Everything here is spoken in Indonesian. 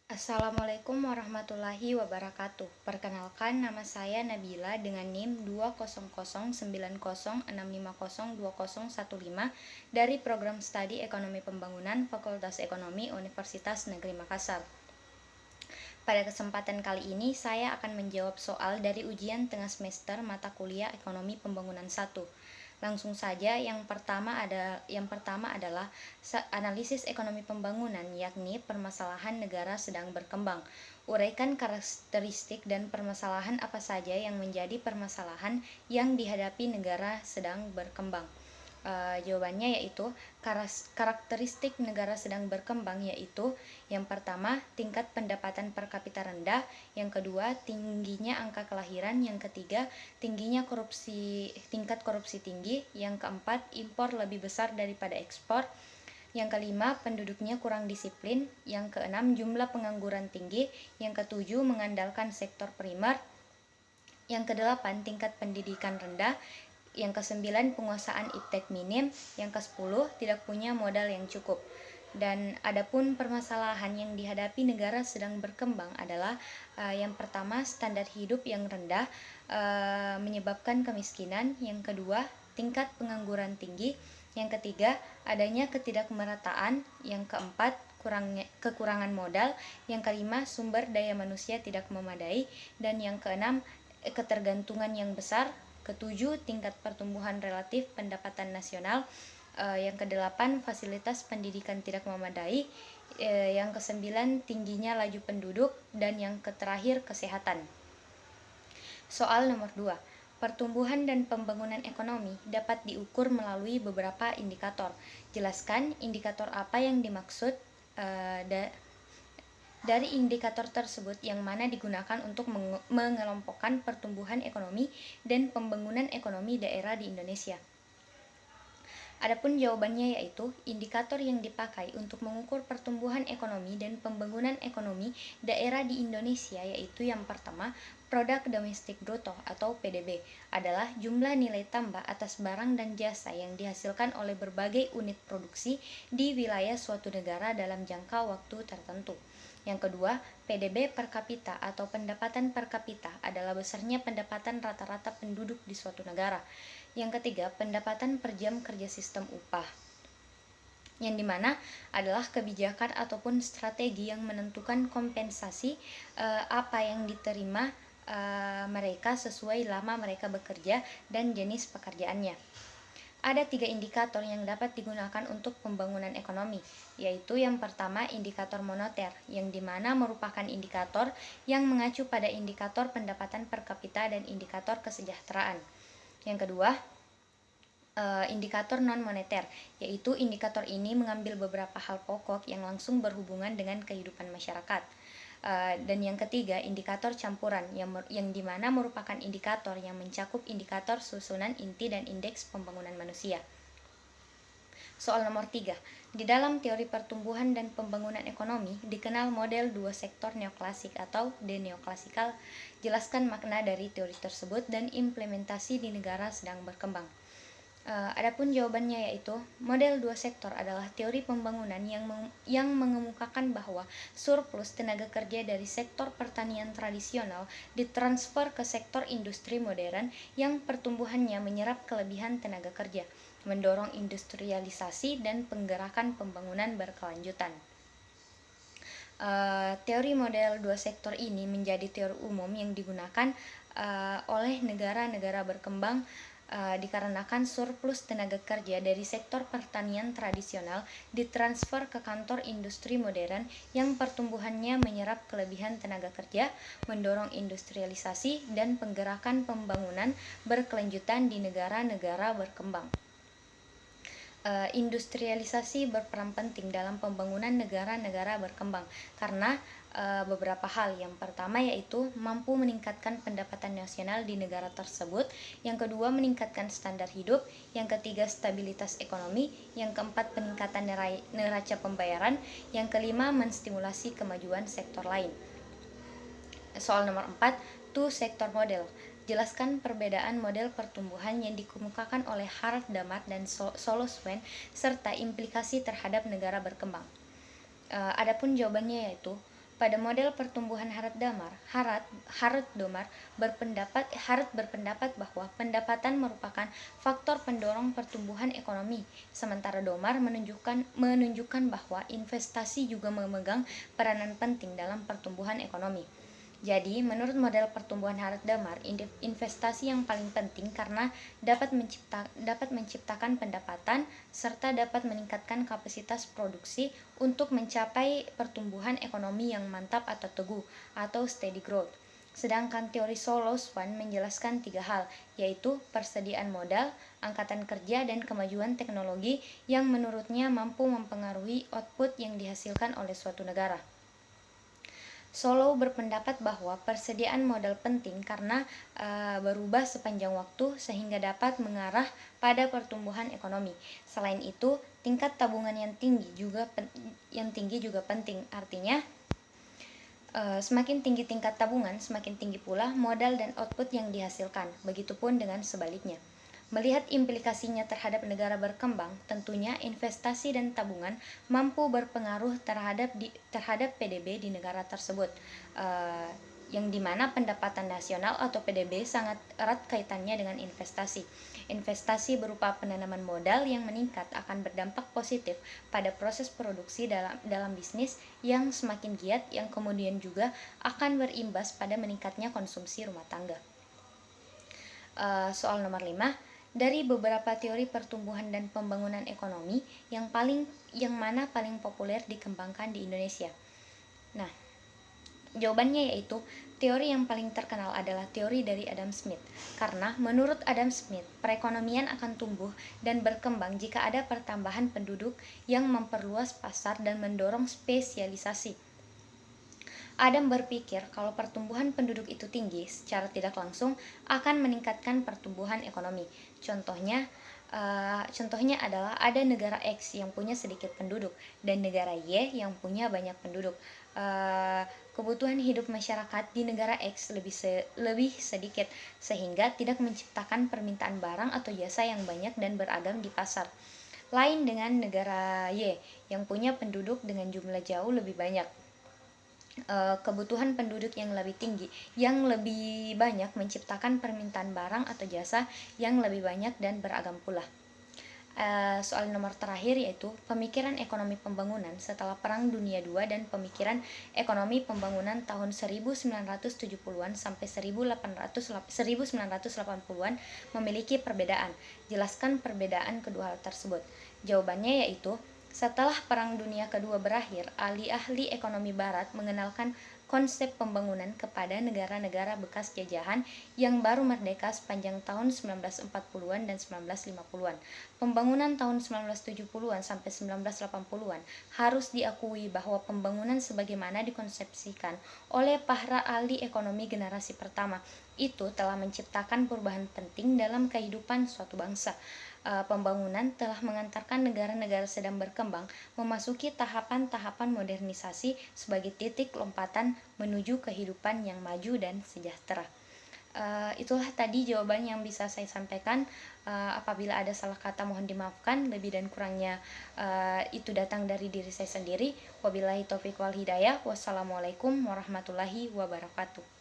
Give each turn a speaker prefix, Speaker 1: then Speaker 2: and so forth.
Speaker 1: Assalamualaikum warahmatullahi wabarakatuh. Perkenalkan, nama saya Nabila dengan NIM 200906065020015 dari Program Studi Ekonomi Pembangunan Fakultas Ekonomi Universitas Negeri Makassar. Pada kesempatan kali ini, saya akan menjawab soal dari ujian tengah semester mata kuliah Ekonomi Pembangunan 1. Langsung saja, yang pertama adalah analisis ekonomi pembangunan, yakni permasalahan negara sedang berkembang. Uraikan karakteristik dan permasalahan apa saja yang menjadi permasalahan yang dihadapi negara sedang berkembang. Jawabannya yaitu karakteristik negara sedang berkembang, yaitu yang pertama tingkat pendapatan per kapita rendah, yang kedua tingginya angka kelahiran, yang ketiga tingkat korupsi tinggi, yang keempat impor lebih besar daripada ekspor, yang kelima penduduknya kurang disiplin, yang keenam jumlah pengangguran tinggi, yang ketujuh mengandalkan sektor primer, yang kedelapan tingkat pendidikan rendah, yang kesembilan penguasaan iptek minim, yang kesepuluh tidak punya modal yang cukup. Dan adapun permasalahan yang dihadapi negara sedang berkembang adalah yang pertama standar hidup yang rendah menyebabkan kemiskinan, yang kedua tingkat pengangguran tinggi, yang ketiga adanya ketidakmerataan, yang keempat kekurangan modal, yang kelima sumber daya manusia tidak memadai, dan yang keenam ketergantungan yang besar, ketujuh tingkat pertumbuhan relatif pendapatan nasional, yang kedelapan fasilitas pendidikan tidak memadai, yang kesembilan tingginya laju penduduk, dan yang terakhir kesehatan. Soal nomor 2. Pertumbuhan dan pembangunan ekonomi dapat diukur melalui beberapa indikator. Jelaskan indikator apa yang dimaksud dari indikator tersebut, yang mana digunakan untuk mengelompokkan pertumbuhan ekonomi dan pembangunan ekonomi daerah di Indonesia. Adapun jawabannya yaitu indikator yang dipakai untuk mengukur pertumbuhan ekonomi dan pembangunan ekonomi daerah di Indonesia, yaitu yang pertama, produk domestik bruto atau PDB adalah jumlah nilai tambah atas barang dan jasa yang dihasilkan oleh berbagai unit produksi di wilayah suatu negara dalam jangka waktu tertentu. Yang kedua, PDB per kapita atau pendapatan per kapita adalah besarnya pendapatan rata-rata penduduk di suatu negara. Yang ketiga, pendapatan per jam kerja sistem upah, yang dimana adalah kebijakan ataupun strategi yang menentukan kompensasi apa yang diterima mereka sesuai lama mereka bekerja dan jenis pekerjaannya. Ada 3 indikator yang dapat digunakan untuk pembangunan ekonomi, yaitu yang pertama indikator moneter, yang dimana merupakan indikator yang mengacu pada indikator pendapatan per kapita dan indikator kesejahteraan. Yang kedua, indikator non-moneter, yaitu indikator ini mengambil beberapa hal pokok yang langsung berhubungan dengan kehidupan masyarakat. Dan yang ketiga, indikator campuran, yang dimana merupakan indikator yang mencakup indikator susunan inti dan indeks pembangunan manusia. Soal nomor 3. Di dalam teori pertumbuhan dan pembangunan ekonomi dikenal model dua sektor neoklasik atau de-neoklasikal. Jelaskan makna dari teori tersebut dan implementasi di negara sedang berkembang. Adapun jawabannya yaitu model dua sektor adalah teori pembangunan yang mengemukakan bahwa surplus tenaga kerja dari sektor pertanian tradisional ditransfer ke sektor industri modern yang pertumbuhannya menyerap kelebihan tenaga kerja, mendorong industrialisasi dan penggerakan pembangunan berkelanjutan. Teori model dua sektor ini menjadi teori umum yang digunakan oleh negara-negara berkembang dikarenakan surplus tenaga kerja dari sektor pertanian tradisional ditransfer ke kantor industri modern yang pertumbuhannya menyerap kelebihan tenaga kerja, mendorong industrialisasi dan penggerakan pembangunan berkelanjutan di negara-negara berkembang. Industrialisasi berperan penting dalam pembangunan negara-negara berkembang karena beberapa hal. Yang pertama yaitu mampu meningkatkan pendapatan nasional di negara tersebut, yang kedua meningkatkan standar hidup, yang ketiga stabilitas ekonomi, yang keempat peningkatan neraca pembayaran, yang kelima menstimulasi kemajuan sektor lain. Soal nomor 4, two-sector model. Jelaskan perbedaan model pertumbuhan yang dikemukakan oleh Harald Damat dan Solo Swen serta implikasi terhadap negara berkembang. Adapun jawabannya yaitu Pada model pertumbuhan Hardt berpendapat bahwa pendapatan merupakan faktor pendorong pertumbuhan ekonomi, sementara Domar menunjukkan bahwa investasi juga memegang peranan penting dalam pertumbuhan ekonomi. Jadi, menurut model pertumbuhan Hardt-Domar, investasi yang paling penting karena dapat menciptakan pendapatan serta dapat meningkatkan kapasitas produksi untuk mencapai pertumbuhan ekonomi yang mantap atau teguh atau steady growth. Sedangkan teori Solos-Swan menjelaskan 3 hal, yaitu persediaan modal, angkatan kerja, dan kemajuan teknologi yang menurutnya mampu mempengaruhi output yang dihasilkan oleh suatu negara. Solow berpendapat bahwa persediaan modal penting karena berubah sepanjang waktu sehingga dapat mengarah pada pertumbuhan ekonomi. Selain itu, tingkat tabungan yang tinggi juga penting. Artinya, semakin tinggi tingkat tabungan, semakin tinggi pula modal dan output yang dihasilkan. Begitupun dengan sebaliknya. Melihat implikasinya terhadap negara berkembang, tentunya investasi dan tabungan mampu berpengaruh terhadap PDB di negara tersebut, yang dimana pendapatan nasional atau PDB sangat erat kaitannya dengan investasi. Investasi berupa penanaman modal yang meningkat akan berdampak positif pada proses produksi dalam bisnis yang semakin giat, yang kemudian juga akan berimbas pada meningkatnya konsumsi rumah tangga. Soal nomor 5. Dari beberapa teori pertumbuhan dan pembangunan ekonomi, yang mana paling populer dikembangkan di Indonesia? Nah, jawabannya yaitu teori yang paling terkenal adalah teori dari Adam Smith. Karena menurut Adam Smith, perekonomian akan tumbuh dan berkembang jika ada pertambahan penduduk yang memperluas pasar dan mendorong spesialisasi. Adam berpikir kalau pertumbuhan penduduk itu tinggi, secara tidak langsung akan meningkatkan pertumbuhan ekonomi. Contohnya adalah ada negara X yang punya sedikit penduduk dan negara Y yang punya banyak penduduk. Kebutuhan hidup masyarakat di negara X lebih sedikit, sehingga tidak menciptakan permintaan barang atau jasa yang banyak dan beragam di pasar. Lain dengan negara Y yang punya penduduk dengan jumlah jauh lebih banyak. Kebutuhan penduduk yang lebih banyak menciptakan permintaan barang atau jasa yang lebih banyak dan beragam pula. Soal nomor terakhir yaitu pemikiran ekonomi pembangunan setelah Perang Dunia II dan pemikiran ekonomi pembangunan tahun 1970-an sampai 1980-an memiliki perbedaan. Jelaskan perbedaan kedua hal tersebut. Jawabannya yaitu setelah Perang Dunia Kedua berakhir, ahli-ahli ekonomi Barat mengenalkan konsep pembangunan kepada negara-negara bekas jajahan yang baru merdeka sepanjang tahun 1940-an dan 1950-an. Pembangunan tahun 1970-an sampai 1980-an harus diakui bahwa pembangunan sebagaimana dikonsepsikan oleh para ahli ekonomi generasi pertama itu telah menciptakan perubahan penting dalam kehidupan suatu bangsa. Pembangunan telah mengantarkan negara-negara sedang berkembang memasuki tahapan-tahapan modernisasi sebagai titik lompatan menuju kehidupan yang maju dan sejahtera. Itulah tadi jawaban yang bisa saya sampaikan. Apabila ada salah kata mohon dimaafkan, lebih dan kurangnya itu datang dari diri saya sendiri. Wabillahi taufiq wal hidayah. Wassalamualaikum warahmatullahi wabarakatuh.